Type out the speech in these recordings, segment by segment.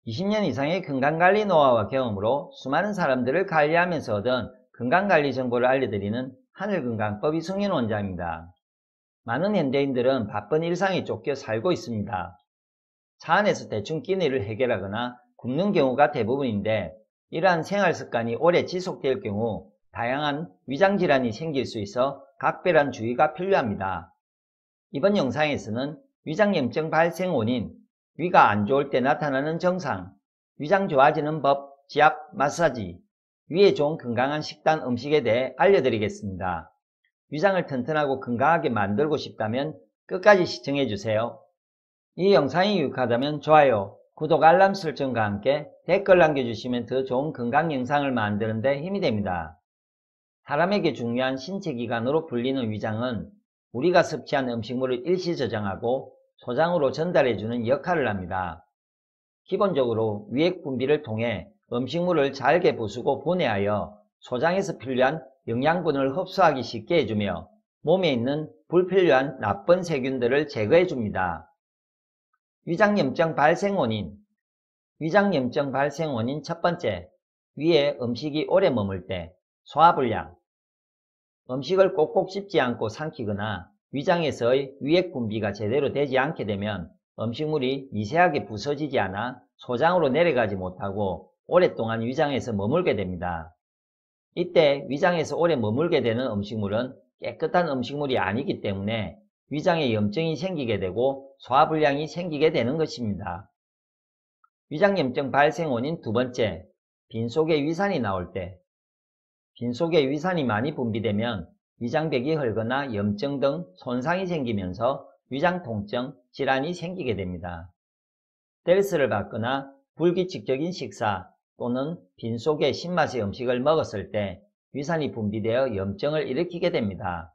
20년 이상의 건강관리 노하우와 경험으로 수많은 사람들을 관리하면서 얻은 건강관리 정보를 알려드리는 하늘건강법 이승윤 원장입니다. 많은 현대인들은 바쁜 일상에 쫓겨 살고 있습니다. 차 안에서 대충 끼니를 해결하거나 굶는 경우가 대부분인데, 이러한 생활습관이 오래 지속될 경우 다양한 위장질환이 생길 수 있어 각별한 주의가 필요합니다. 이번 영상에서는 위장염증 발생 원인, 위가 안 좋을 때 나타나는 증상, 위장 좋아지는 법, 지압, 마사지, 위에 좋은 건강한 식단 음식에 대해 알려드리겠습니다. 위장을 튼튼하고 건강하게 만들고 싶다면 끝까지 시청해주세요. 이 영상이 유익하다면 좋아요, 구독, 알람 설정과 함께 댓글 남겨주시면 더 좋은 건강 영상을 만드는 데 힘이 됩니다. 사람에게 중요한 신체기관으로 불리는 위장은 우리가 섭취한 음식물을 일시 저장하고 소장으로 전달해주는 역할을 합니다. 기본적으로 위액 분비를 통해 음식물을 잘게 부수고 분해하여 소장에서 필요한 영양분을 흡수하기 쉽게 해주며 몸에 있는 불필요한 나쁜 세균들을 제거해줍니다. 위장염증 발생 원인. 위장염증 발생 원인 첫 번째, 위에 음식이 오래 머물 때, 소화불량. 음식을 꼭꼭 씹지 않고 삼키거나 위장에서의 위액 분비가 제대로 되지 않게 되면 음식물이 미세하게 부서지지 않아 소장으로 내려가지 못하고 오랫동안 위장에서 머물게 됩니다. 이때 위장에서 오래 머물게 되는 음식물은 깨끗한 음식물이 아니기 때문에 위장에 염증이 생기게 되고 소화불량이 생기게 되는 것입니다. 위장염증 발생 원인 두 번째, 빈속에 위산이 나올 때. 빈속에 위산이 많이 분비되면 위장벽이 헐거나 염증 등 손상이 생기면서 위장 통증, 질환이 생기게 됩니다. 스트레스를 받거나 불규칙적인 식사 또는 빈속에 신맛의 음식을 먹었을 때 위산이 분비되어 염증을 일으키게 됩니다.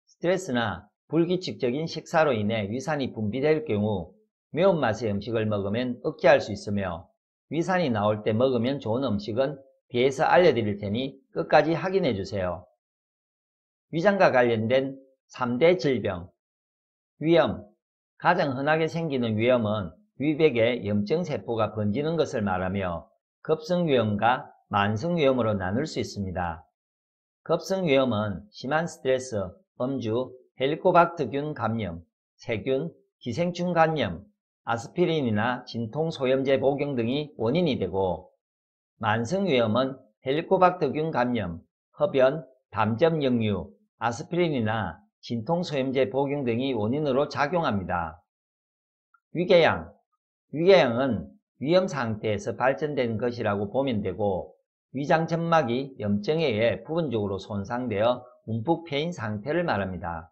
스트레스나 불규칙적인 식사로 인해 위산이 분비될 경우 매운맛의 음식을 먹으면 억제할 수 있으며, 위산이 나올 때 먹으면 좋은 음식은 뒤에서 알려드릴 테니 끝까지 확인해 주세요. 위장과 관련된 3대 질병. 위염. 가장 흔하게 생기는 위염은 위벽에 염증세포가 번지는 것을 말하며 급성위염과 만성위염으로 나눌 수 있습니다. 급성위염은 심한 스트레스, 음주, 헬리코박터균 감염, 세균, 기생충 감염, 아스피린이나 진통소염제 복용 등이 원인이 되고, 만성위염은 헬리코박터균 감염, 흡연, 담점역류, 아스피린이나 진통소염제 복용 등이 원인으로 작용합니다. 위궤양. 위궤양은 위염 상태에서 발전된 것이라고 보면 되고, 위장 점막이 염증에 의해 부분적으로 손상되어 움푹 패인 상태를 말합니다.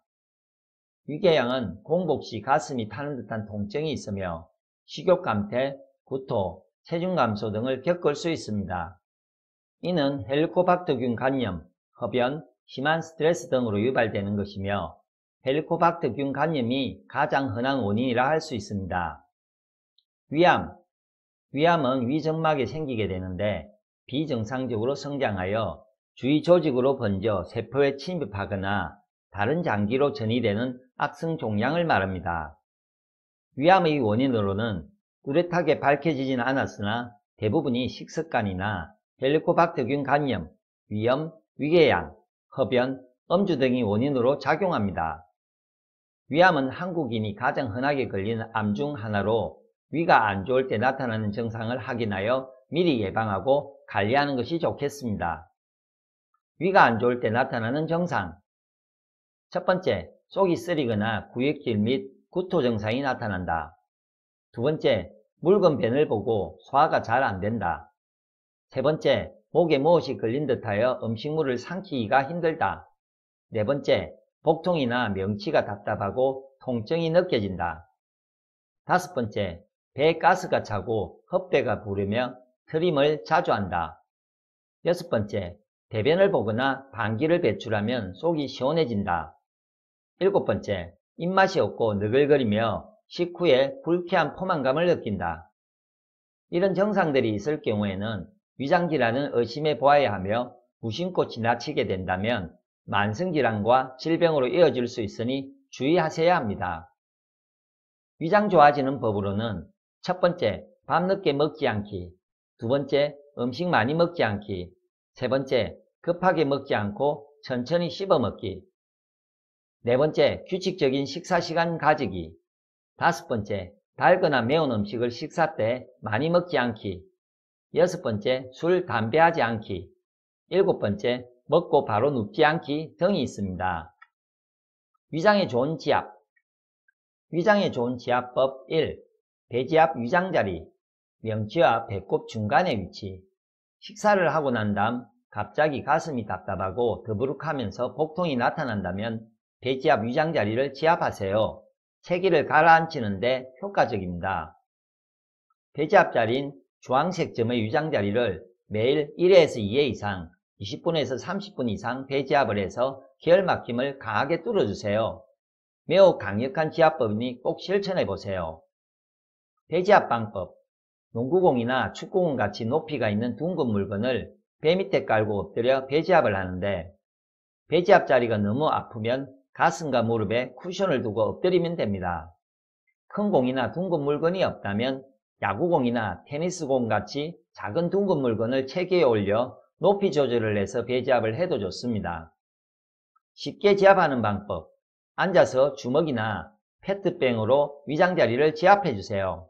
위궤양은 공복 시 가슴이 타는 듯한 통증이 있으며 식욕 감퇴, 구토, 체중 감소 등을 겪을 수 있습니다. 이는 헬리코박터균 감염, 흡연, 심한 스트레스 등으로 유발되는 것이며 헬리코박터균 감염이 가장 흔한 원인이라 할 수 있습니다. 위암. 위암은 위점막에 생기게 되는데 비정상적으로 성장하여 주위 조직으로 번져 세포에 침입하거나 다른 장기로 전이되는 악성 종양을 말합니다. 위암의 원인으로는 뚜렷하게 밝혀지지는 않았으나 대부분이 식습관이나 헬리코박터균 감염, 위염, 위궤양, 흡연, 음주 등이 원인으로 작용합니다. 위암은 한국인이 가장 흔하게 걸리는 암 중 하나로 위가 안 좋을 때 나타나는 증상을 확인하여 미리 예방하고 관리하는 것이 좋겠습니다. 위가 안 좋을 때 나타나는 증상. 첫 번째, 속이 쓰리거나 구역질 및 구토 증상이 나타난다. 두 번째, 묽은 변을 보고 소화가 잘 안 된다. 세 번째, 목에 무엇이 걸린 듯하여 음식물을 삼키기가 힘들다. 네 번째, 복통이나 명치가 답답하고 통증이 느껴진다. 다섯 번째, 배에 가스가 차고 헛배가 부르며 트림을 자주 한다. 여섯 번째, 대변을 보거나 방귀를 배출하면 속이 시원해진다. 일곱 번째, 입맛이 없고 너글거리며 식후에 불쾌한 포만감을 느낀다. 이런 증상들이 있을 경우에는 위장질환을 의심해 보아야 하며 무심코 지나치게 된다면 만성질환과 질병으로 이어질 수 있으니 주의하셔야 합니다. 위장 좋아지는 법으로는 첫 번째, 밤늦게 먹지 않기. 두 번째, 음식 많이 먹지 않기. 세 번째, 급하게 먹지 않고 천천히 씹어 먹기. 네 번째, 규칙적인 식사 시간 가지기. 다섯 번째, 달거나 매운 음식을 식사 때 많이 먹지 않기. 여섯 번째, 술, 담배 하지 않기. 일곱 번째, 먹고 바로 눕지 않기 등이 있습니다. 위장에 좋은 지압. 위장에 좋은 지압법 1. 배지압 위장자리. 명치와 배꼽 중간의 위치. 식사를 하고 난 다음 갑자기 가슴이 답답하고 더부룩하면서 복통이 나타난다면 배지압 위장자리를 지압하세요. 체기를 가라앉히는데 효과적입니다. 배지압 자리인 주황색 점의 위장자리를 매일 1회에서 2회 이상 20분에서 30분 이상 배지압을 해서 기혈막힘을 강하게 뚫어주세요. 매우 강력한 지압법이니 꼭 실천해보세요. 배지압 방법. 농구공이나 축구공 같이 높이가 있는 둥근 물건을 배 밑에 깔고 엎드려 배지압을 하는데 배지압 자리가 너무 아프면 가슴과 무릎에 쿠션을 두고 엎드리면 됩니다. 큰 공이나 둥근 물건이 없다면 야구공이나 테니스공 같이 작은 둥근 물건을 체계에 올려 높이 조절을 해서 배지압을 해도 좋습니다. 쉽게 지압하는 방법. 앉아서 주먹이나 페트병으로 위장자리를 지압해주세요.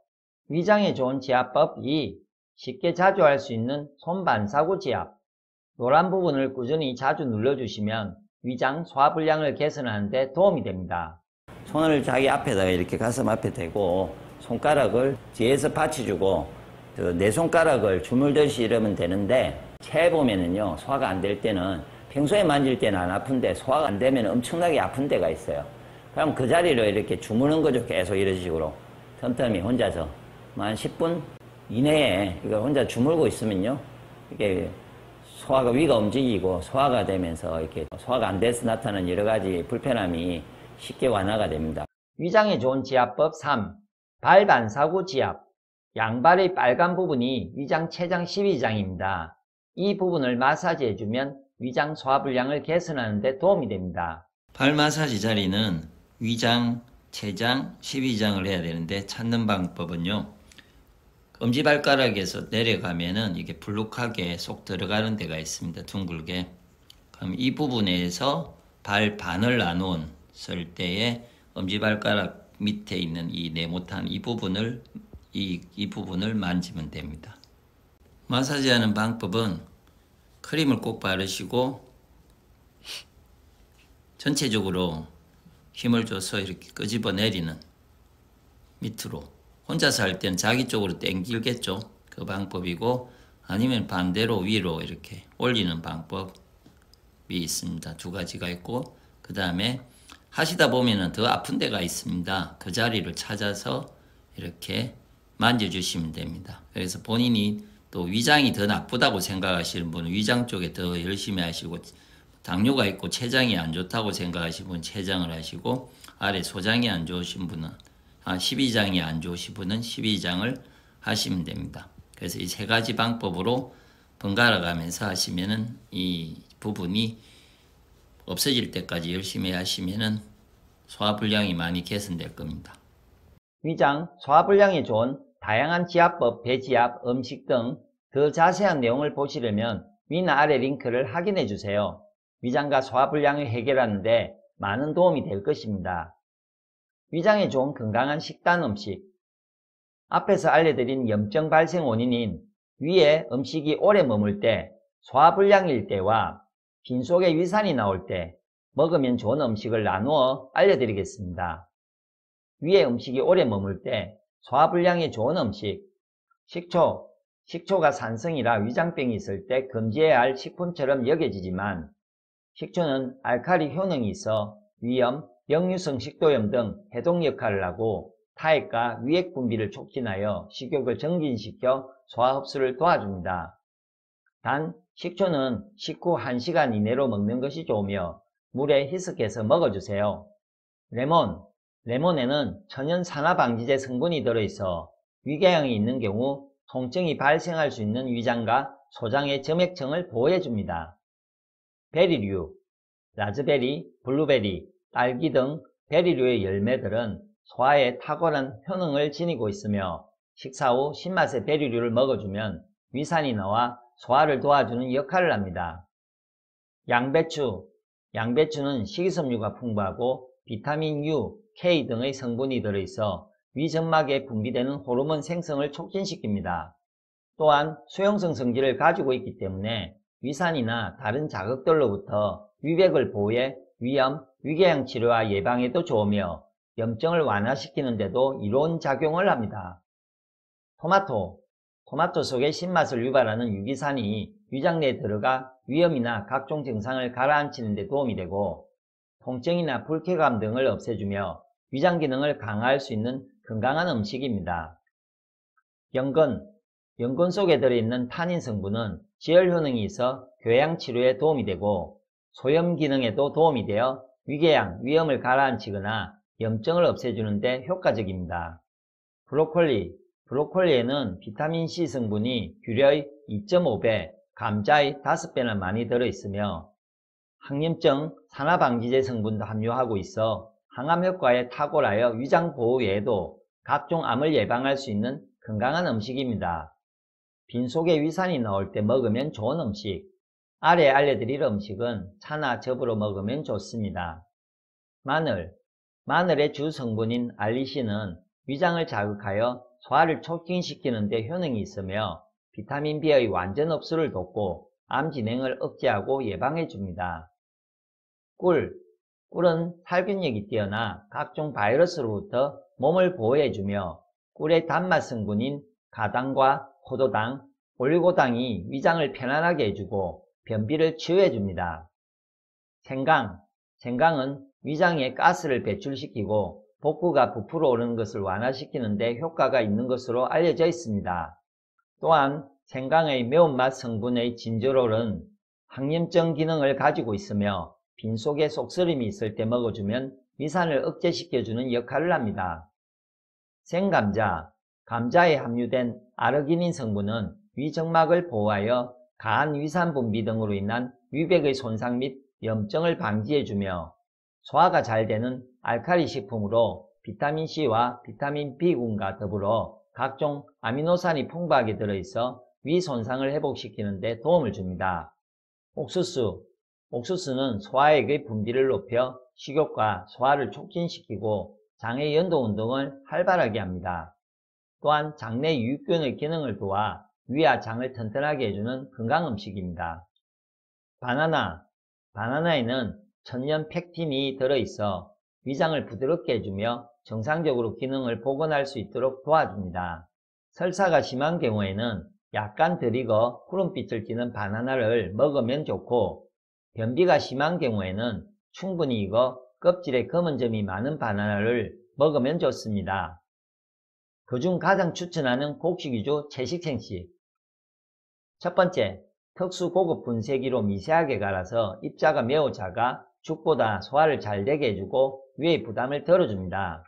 위장에 좋은 지압법 2. 쉽게 자주 할 수 있는 손 반사구 지압. 노란 부분을 꾸준히 자주 눌러주시면 위장 소화불량을 개선하는 데 도움이 됩니다. 손을 자기 앞에다가 이렇게 가슴 앞에 대고 손가락을 뒤에서 받쳐주고 네 손가락을 주물듯이 이러면 되는데 체해 보면은요 소화가 안 될 때는 평소에 만질 때는 안 아픈데 소화가 안 되면 엄청나게 아픈 데가 있어요. 그럼 그 자리를 이렇게 주무는 거죠. 계속 이런 식으로 틈틈이 혼자서 한 10분 이내에 이걸 혼자 주물고 있으면요 이게 소화가 위가 움직이고 소화가 되면서 이렇게 소화가 안 돼서 나타나는 여러 가지 불편함이 쉽게 완화가 됩니다. 위장에 좋은 지압법 3. 발 반사구 지압. 양발의 빨간 부분이 위장 췌장 12장입니다. 이 부분을 마사지해주면 위장 소화불량을 개선하는 데 도움이 됩니다. 발 마사지 자리는 위장, 췌장, 12장을 해야 되는데 찾는 방법은요. 엄지발가락에서 내려가면은 이게 불룩하게 쏙 들어가는 데가 있습니다. 둥글게. 그럼 이 부분에서 발 반을 나눴을 때에 엄지발가락 밑에 있는 이 네모탄 이 부분을 만지면 됩니다. 마사지하는 방법은 크림을 꼭 바르시고 전체적으로 힘을 줘서 이렇게 끄집어 내리는 밑으로 혼자서 할 때는 자기 쪽으로 당기겠죠. 그 방법이고 아니면 반대로 위로 이렇게 올리는 방법이 있습니다. 두 가지가 있고 그 다음에 하시다 보면은 더 아픈 데가 있습니다. 그 자리를 찾아서 이렇게 만져주시면 됩니다. 그래서 본인이 또 위장이 더 나쁘다고 생각하시는 분은 위장 쪽에 더 열심히 하시고 당뇨가 있고 췌장이 안 좋다고 생각하시는 분은 췌장을 하시고 아래 소장이 안 좋으신 분은 12장이 안 좋으신 분은 12장을 하시면 됩니다. 그래서 이 세 가지 방법으로 번갈아 가면서 하시면은 이 부분이 없어질 때까지 열심히 하시면은 소화불량이 많이 개선될 겁니다. 위장 소화불량에 좋은 다양한 지압법, 배지압, 음식 등 더 자세한 내용을 보시려면 위나 아래 링크를 확인해 주세요. 위장과 소화불량을 해결하는 데 많은 도움이 될 것입니다. 위장에 좋은 건강한 식단 음식. 앞에서 알려드린 염증 발생 원인인 위에 음식이 오래 머물 때, 소화불량일 때와 빈속에 위산이 나올 때 먹으면 좋은 음식을 나누어 알려드리겠습니다. 위에 음식이 오래 머물 때 소화불량에 좋은 음식. 식초. 식초가 산성이라 위장병이 있을 때 금지해야 할 식품처럼 여겨지지만 식초는 알칼리 효능이 있어 위염, 역류성 식도염 등 해독 역할을 하고 타액과 위액 분비를 촉진하여 식욕을 정진시켜 소화 흡수를 도와줍니다. 단 식초는 식후 1시간 이내로 먹는 것이 좋으며 물에 희석해서 먹어주세요. 레몬에는 천연 산화방지제 성분이 들어있어 위궤양이 있는 경우 통증이 발생할 수 있는 위장과 소장의 점액층을 보호해줍니다. 베리류, 라즈베리, 블루베리, 딸기 등 베리류의 열매들은 소화에 탁월한 효능을 지니고 있으며 식사 후 신맛의 베리류를 먹어주면 위산이 나와 소화를 도와주는 역할을 합니다. 양배추. 양배추는 식이섬유가 풍부하고 비타민 U, K 등의 성분이 들어있어 위점막에 분비되는 호르몬 생성을 촉진시킵니다. 또한 수용성 성질을 가지고 있기 때문에 위산이나 다른 자극들로부터 위백을 보호해 위염, 위궤양 치료와 예방에도 좋으며 염증을 완화시키는 데도 이로운 작용을 합니다. 토마토. 토마토 속에 신맛을 유발하는 유기산이 위장 내에 들어가 위염이나 각종 증상을 가라앉히는 데 도움이 되고 통증이나 불쾌감 등을 없애주며 위장 기능을 강화할 수 있는 건강한 음식입니다. 연근. 연근 속에 들어있는 타닌 성분은 지혈 효능이 있어 궤양 치료에 도움이 되고 소염 기능에도 도움이 되어 위궤양, 위염을 가라앉히거나 염증을 없애주는 데 효과적입니다. 브로콜리. 브로콜리에는 비타민C 성분이 귤의 2.5배, 감자의 5배나 많이 들어있으며 항염증, 산화방지제 성분도 함유하고 있어 항암 효과에 탁월하여 위장 보호 외에도 각종 암을 예방할 수 있는 건강한 음식입니다. 빈속에 위산이 나올 때 먹으면 좋은 음식. 아래 알려드릴 음식은 차나 즙으로 먹으면 좋습니다. 마늘. 마늘의 주 성분인 알리신은 위장을 자극하여 소화를 촉진시키는 데 효능이 있으며 비타민 B의 완전 흡수를 돕고 암 진행을 억제하고 예방해 줍니다. 꿀. 꿀은 살균력이 뛰어나 각종 바이러스로부터 몸을 보호해 주며 꿀의 단맛 성분인 가당과 포도당, 올리고당이 위장을 편안하게 해주고 변비를 치유해 줍니다. 생강. 생강은 위장에 가스를 배출시키고 복부가 부풀어 오르는 것을 완화시키는 데 효과가 있는 것으로 알려져 있습니다. 또한 생강의 매운맛 성분의 진저롤은 항염증 기능을 가지고 있으며 빈속에 속쓰림이 있을 때 먹어주면 위산을 억제시켜주는 역할을 합니다. 생감자. 감자에 함유된 아르기닌 성분은 위점막을 보호하여 가한 위산 분비 등으로 인한 위백의 손상 및 염증을 방지해주며 소화가 잘 되는 알칼리 식품으로 비타민C와 비타민 B군과 더불어 각종 아미노산이 풍부하게 들어있어 위 손상을 회복시키는 데 도움을 줍니다. 옥수수. 옥수수는 소화액의 분비를 높여 식욕과 소화를 촉진시키고 장의 연도 운동을 활발하게 합니다. 또한 장내 유익균의 기능을 도와 위와 장을 튼튼하게 해주는 건강 음식입니다. 바나나. 바나나에는 천연 펙틴이 들어있어 위장을 부드럽게 해주며 정상적으로 기능을 복원할 수 있도록 도와줍니다. 설사가 심한 경우에는 약간 덜 익어 푸른빛을 띠는 바나나를 먹으면 좋고 변비가 심한 경우에는 충분히 익어 껍질에 검은 점이 많은 바나나를 먹으면 좋습니다. 그중 가장 추천하는 곡식 위주 채식 생식. 첫 번째, 특수 고급 분쇄기로 미세하게 갈아서 입자가 매우 작아 죽보다 소화를 잘 되게 해주고 위의 부담을 덜어줍니다.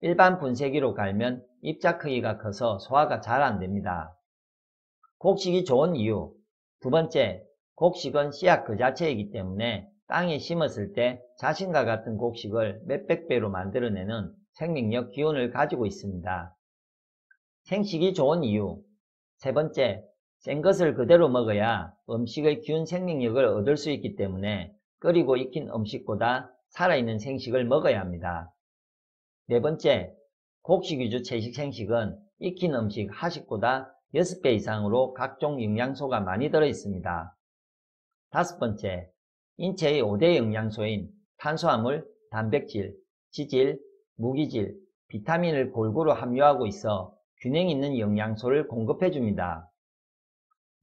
일반 분쇄기로 갈면 입자 크기가 커서 소화가 잘 안됩니다. 곡식이 좋은 이유. 두 번째, 곡식은 씨앗 그 자체이기 때문에 땅에 심었을 때 자신과 같은 곡식을 몇백 배로 만들어내는 생명력 기운을 가지고 있습니다. 생식이 좋은 이유. 세 번째, 센 것을 그대로 먹어야 음식의 기운 생명력을 얻을 수 있기 때문에 끓이고 익힌 음식보다 살아있는 생식을 먹어야 합니다. 네 번째, 곡식 위주 채식 생식은 익힌 음식 하식보다 6배 이상으로 각종 영양소가 많이 들어있습니다. 다섯 번째, 인체의 5대 영양소인 탄수화물, 단백질, 지질, 무기질, 비타민을 골고루 함유하고 있어 균형 있는 영양소를 공급해줍니다.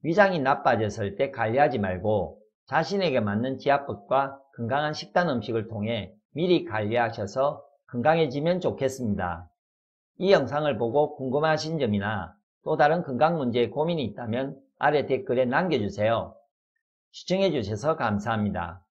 위장이 나빠졌을 때 관리하지 말고 자신에게 맞는 지압법과 건강한 식단 음식을 통해 미리 관리하셔서 건강해지면 좋겠습니다. 이 영상을 보고 궁금하신 점이나 또 다른 건강 문제에 고민이 있다면 아래 댓글에 남겨주세요. 시청해주셔서 감사합니다.